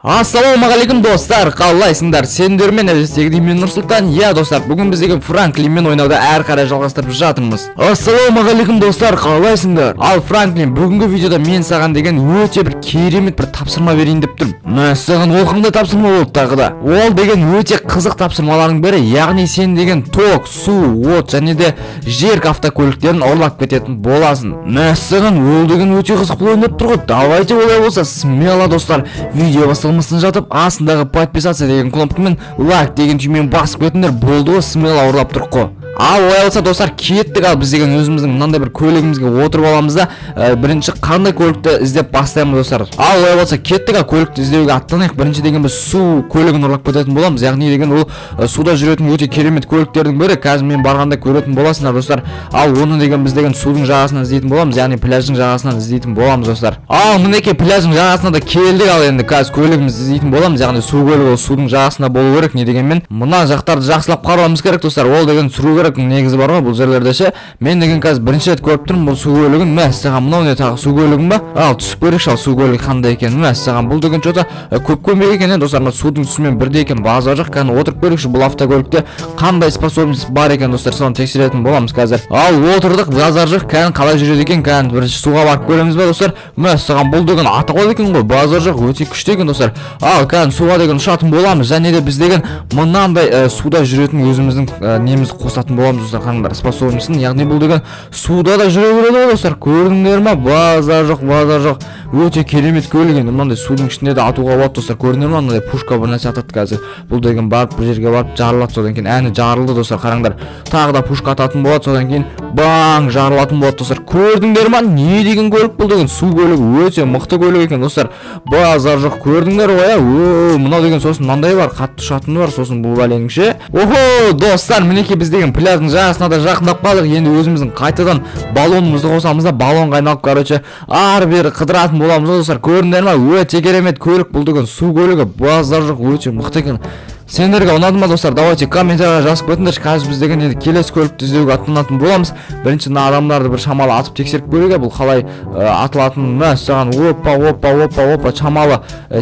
Ассалаумағалейкум достар, қалайсыңдар? Сендермен әжестегі мен Нұрсұлтан. Я достар, бүгін біздегі Франклинмен ойнауда әрі қарай жалғастырып жатырмыз. Ассалаумағалейкум достар, қалайсыңдар? Ал Франклин, бүгінгі видеода мен саған деген өте бір керемет бір тапсырма берейін деп тұрмын. Мәссаған, ол қандай тапсырма болды тағы да? Ол деген өте қызық тапсырмалардың бірі, яғни сен деген ток, су, от және де жер автокөліктерін ұрлап кететін боласың. Мәссаған, ол деген өте қызық болып тұр ғой. Давайте олай болса, смело достар, видео басталмасын жатып, астындағы подписаться деген кнопкамен лайк деген түймені басып кетіңдер. Болды ғой, смело ұрлап тұрық қой. Ал олай болса достар, кеттік. Ал біз деген өзіміздің мынандай бір көлігімізге отырып аламыз да, бірінші қандай көлікті іздеп бастаймыз достар. Ал олай болса кеттік. Көлікті іздеуге аттанайық. Бірінші деген біз су көлігін ұрлап кететін боламыз. Яғни деген ол суда жүретін өте керемет көліктердің бірі. Қазір мен барғанда көретін боласыңдар достар. Ал оны деген біз деген судың жағасынан іздейтін боламыз, яғни пляждың жағасынан іздейтін боламыз достар. Ал мінекей пляждың жағасына да келдік. Ал енді қазір көлігімізді іздейтін боламыз, яғни су көлігі судың жағасында болу керек. Не дегенмен мына жақтарды жақсылап қарауымыз керек достар. Ол деген сүру негізі бар ғой бұл жерлерде ше. Мен деген қазір бірінші рет көріп тұрмын бұл су көлігін. Мәссаған, мынау не тағы су көлігін ба? Ал түсіп көрейікші ал су көлігі қандай екен. Мәссаған, бұл деген что-то көп көмек екен достар. Судың үстімен бірде екен, база жоқ. Кәні отырып көрейікші бұл автокөлікте қандай способность бар екен достар. Соны тексеретін боламыз қазір. Ал отырдық, базар жоқ. Кәні қалай жүреді екен? Кәні бірінші суға барып көреміз ба достар? Мәссаған, бұл деген аталады екен ғой. Базар жоқ, өте күшті екен достар. Ал кәні суға деген ұшатын боламыз. Және де біз деген мынандай суда жүретін өзіміздің неміз қосатын боламыз достар. Қараңдар, способнысын, яғни бұл деген суда да жүре береді ғой достар. Көрдіңдер ме? Базар жоқ. Өте керемет көлік енді. Мынандай судың ішінде де атуға болады достар. Көрдіңдер ме? Мынандай пушка бір нәрсе атады қазір. Бұл деген барып бір жерге барып жарылады, содан кейін әні жарылды достар. Қараңдар, тағы да пушка ататын болады, содан кейін баң жарылатын болады достар. Көрдіңдер ме? Не деген көлік бұл деген? Су көлігі, өте мықты көлік екен достар. Базар жоқ. Көрдіңдер ғой? Мынау деген сосын мынандай бар, қатты ұшатыны бар, сосын бұл бәленің ше. Охо, достар, мінекей біз деген пляждың жағасына да жақындап қалдық. Енді өзіміздің қайтадан баллонымызды қосамыз да, баллонға айналып, короче, ары бері қыдыратын боламыз достар. Көрдіңдер ме? Өте керемет көлік бұл деген су көлігі. Базар жоқ, өте мықты екен. Сендерге ұнады ма достар? Давайте комментарияға жазып кетіңдер. Қазір біз деген енді келесі көлікті іздеуге аттанатын боламыз. Бірінші адамдарды бір шамалы атып тексеріп көрейік. Бұл қалай атылатынын. Мәссаған, опа,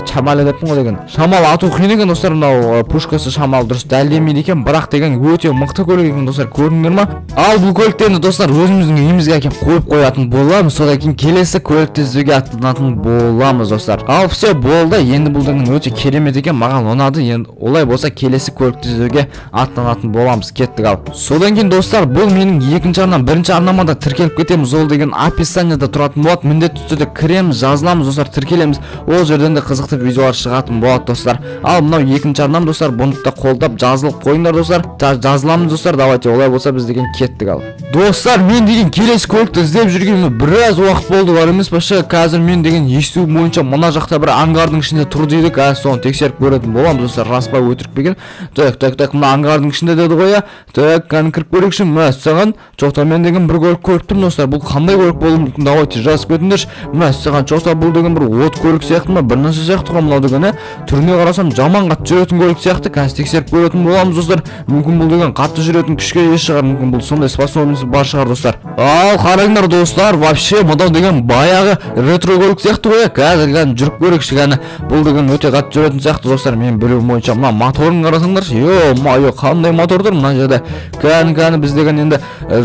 шамалы деппін ғой деген. Шамалы ату қиын екен достар. Мынау пушкасы шамалы дұрыс дәлдемейді екен, бірақ деген өте мықты көлік екен достар. Көрдіңдер ма? Ал бұл көліктерді достар өзіміздің үйімізге әкеліп қойып қоятын боламыз. Содан кейін келесі көлікті іздеуге аттанатын боламыз достар. Ал все болды. Енді бұл деген өте керемет екен, маған ұнады. Енді олай болса келесі көлікті іздеуге аттанатын боламыз. Кеттік. Ал содан кейін достар, бұл менің екінші арнам. Бірінші арнамада тіркеліп кетеміз. Ол деген описанияда тұратын болады. Міндетті түрде кіреміз, жазыламыз достар, тіркелеміз. Ол жерден де қызықты видеолар шығатын болады достар. Ал мынау екінші арнам достар, бұны да қолдап жазылып қойыңдар достар. Жазыламыз достар. Давайте олай болса біз деген кеттік. Ал достар, мен деген келесі көлікті іздеп жүргеніме біраз уақыт болды бар емес па? Қазір мен деген естуім бойынша мына жақта бір ангардың ішінде тұр дейді. Қазір соны тексеріп көретін боламыз достар. Рас па өтірік пе екен? Так, мына ангардың ішінде деді ғой. Так, кәні кіріп көрейікші. Мәссаған, жоқта мен деген бір көлік көріп тұрмын достар. Бұл қандай көлік болуы мүмкін? Давайте жазып кетіңдерші. Мәссаған, жоқта бұл деген бір от көлік сияқты ма? Бір нәрсе сияқты ғой мынау деген. Түріне қарасам жаман қатты жүретін көлік сияқты. Қазір тексеріп көретін боламыз достар. Мүмкін бұл деген қатты жүретін күшке еш шығар. Мүмкін бұл сондай способность бар шығар достар. Ал қараңдар достар, вообще мынау деген баяғы ретро көлік сияқты ғой. Қазір кәні жүріп көрейікші. Кәні бұл деген өте қатты жүретін сияқты достар. Мен білуім бойынша мына моторын қарасаңдаршы. Ё-майо, қандай мотор тұр мына жерде. Кәні біз деген енді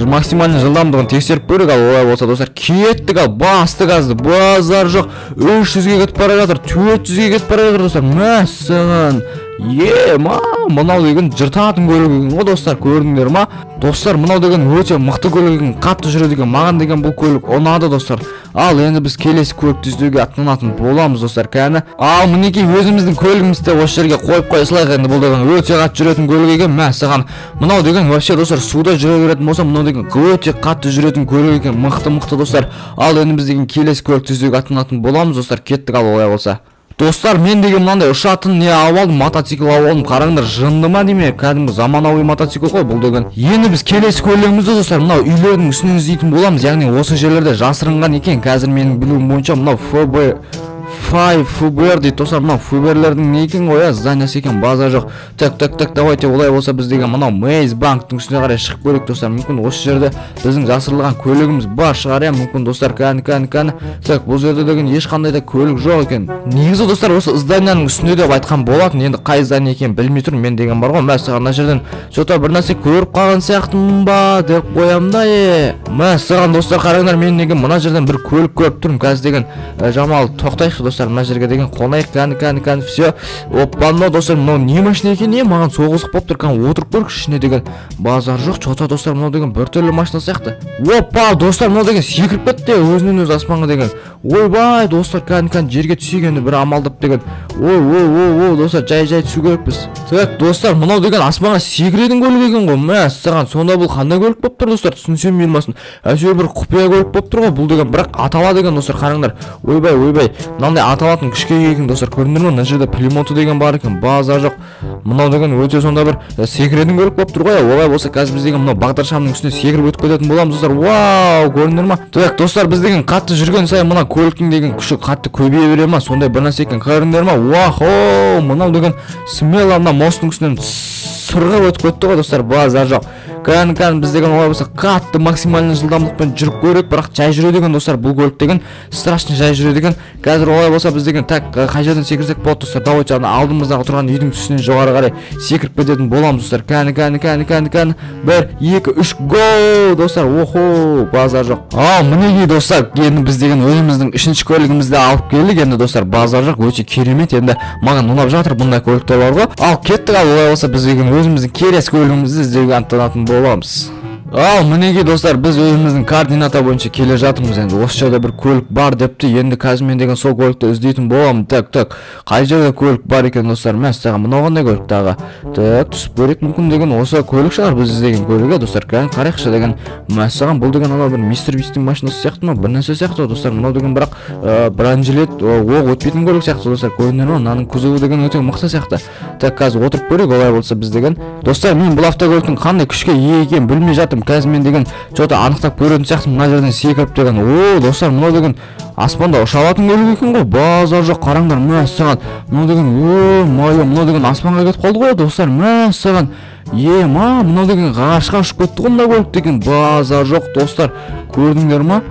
максимальный жылдамдығын тексеріп көрейік. Ал олай болса достар, кеттік. Ал басты газды, базар жоқ. 300-ге кетіп бара жатыр, 400-ге кетіп бара жатыр достар. Мәссаған, мынау деген жыртатын көлік екен ғой достар. Көрдіңдер ма? Достар, мынау деген өте мықты көлік екен, қатты жүреді екен. Маған деген бұл көлік ұнады достар. Ал енді біз келесі көлікті іздеуге аттанатын боламыз достар. Кәні ал мінекей өзіміздің көлігімізді осы жерге қойып қойсылайық. Енді бұл деген өте қатты жүретін көлік екен. Мәссаған, мынау деген вообще достар суда жүре беретін болса, мынау деген өте қатты жүретін көлік екен. Мықты достар. Ал енді біз деген келесі көлікті іздеуге аттанатын боламыз достар. Кеттік. Ал олай болса достар, мен деген мынандай ұшатын не алып алдым, мотоцикл алып алдым. Қараңдар, жынды ма деме? Кәдімгі заманауи мотоцикл ғой бұл деген. Енді біз келесі көлігімізді достар мынау үйлердің үстінен іздейтін боламыз. Яғни осы жерлерде жасырынған екен. Қазір менің білуім бойынша мынау 5 Фубер дейді достар. Мынау Фуберлердің не екен ғой, зданиясы екен, база жоқ. Так, давайте олай болса біз деген мынау Мейз банктың үстіне қарай шығып көрейік достар. Мүмкін осы жерде біздің жасырылған көлігіміз бар шығар, мүмкін достар. Кәні. Так, бұл жерде деген ешқандай да көлік жоқ екен. Негізі достар, осы зданияның үстінде деп айтқан болатын. Енді қай здания екенін білмей тұрмын. Мен деген бар ғой, мәссаған мына жерден что-то бір нәрсе көріп қалған сияқтымын ба деп қоямын да. Мәссаған достар, қараңдар, мен деген мына жерден бір көлік көріп тұрмын. Қазір деген Жамал тоқтайықшы достар, мына жерге деген қонайық. Кәні, все. Опа, мынау достар, мынау не машина екен, маған соғызық болып тұр. Кәні отырып көрікші, ішіне деген базар жоқ. Что-то достар, мынау деген бір түрлі машина сияқты. Опа, достар, мынау деген секіріп кетті өзінен өз аспанға деген. Ойбай достар, кәні жерге түсейік енді бір амалдап деген. Ой, достар, жай түсу керекпіз. Так, достар, мынау деген аспанға секіретін көлік екен ғой. Мәссаған, сонда бұл қандай көлік болып тұр достар, түсінсем бермасын. Әсер бір құпия көлік болып тұр ғой бұл деген, бірақ атала деген достар, қараңдар. Ойбай, мынандай аталатын күшке екен достар, көрдіңдер ме? Мына жерде пулеметі деген бар екен, база жоқ. Мынау деген өте сонда бір секіретін көлік болып тұр ғой. Олай болса қазір біз деген мынау бағдаршамның үстіне секіріп өтіп кететін боламыз достар. Вау, көрдіңдер ме? Так, достар, біз деген қатты жүрген сайын мына көліктің деген күші қатты көбейе бере ма? Сондай бір нәрсе екен, көрдіңдер ме? Вау, мынау деген смело мына мосттың үстінен сырғып өтіп кетті ғой достар, база жоқ. Кәні біз деген олай болса қатты максимальный жылдамдықпен жүріп көрейік, бірақ жай жүреді екен достар, бұл көлік деген страшно жай жүреді екен. Қазір олай болса біз деген так қай жерден секірсек болады достар. Давайте алдымыздағы тұрған үйдің үстінен жоғары қарай секіріп кететін боламыз достар. Кәні. 1 2 3 го достар. Охо, база жоқ. Мінекей достар, енді біз деген өзіміздің үшінші көлігімізді алып келдік. Енді достар, база жоқ, өте керемет. Енді маған ұнап жатыр бұндай көліктер бар ғой. Ал кеттік, ал олай болса біз деген өзіміздің келесі көлігімізді іздеуге аттанатын боламыз. Мінекей достар, біз өзіміздің координата бойынша келе жатырмыз. Енді осы жерде бір көлік бар депті. Енді қазір мен деген сол көлікті іздейтін боламын. Так, қай жерде көлік бар екен достар? Мәссаған, мынау қандай көлік тағы? Так, түсіп көрейік, мүмкін деген осы көлік шығар біз іздеген көлігі достар. Қарайықшы деген. Мәссаған, бұл деген анау бір мистер Бистің машинасы сияқты ма? Бір нәрсе сияқты достар. Мынау деген бірақ бронежилет оқ өтпейтін көлік сияқты достар. Көрдіңдер ме? Мынаның кузовы деген өте мықты сияқты. Так, қазір отырып көрейік, олай болса біз деген. Достар, мен бұл автокөліктің қандай күшке ие екенін білмей жатырмын. Қазір мен деген что-то анықтап көретін сияқтымын. Мына жерден секіріп деген. Достар, мынау деген аспанда ұша алатын көлік екен ғой. Базар жоқ, қараңдар. Мәссаған, мынау деген мынау деген аспанға кетіп қалды ғой достар. Мәссаған, мынау деген ғарышқа ұшып кетті ғой мына көлік деген. Базар жоқ достар, көрдіңдер ма?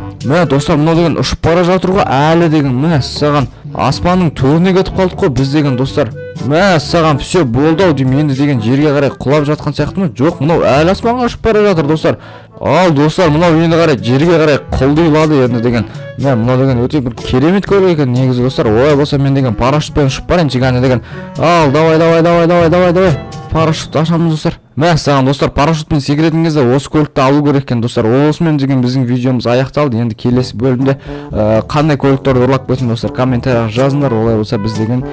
Достар, мынау деген ұшып бара жатыр ғой әлі деген. Мәссаған, аспанның төріне кетіп қалдық қой біз деген достар. Мәссаған, все болды-ау деймін, енді деген жерге қарай құлап жатқан сияқты ма? Жоқ, мынау әлі аспанға ұшып бара жатыр достар. Ал достар, мынау енді қарай жерге қарай құлдилады енді деген. Мынау деген өте бір керемет көлік екен негізі достар. Олай болса мен деген парашютпен ұшып барайыншы кәне деген. Ал давай. Парашют ашамыз достар. Мәссаған достар, парашютпен секіретін кезде осы көлікті алу керек екен достар. Осымен деген біздің видеомыз аяқталды. Енді келесі бөлімде қандай көліктерді ұрлап кетсін достар, комментарияға жазыңдар. Олай болса біз деген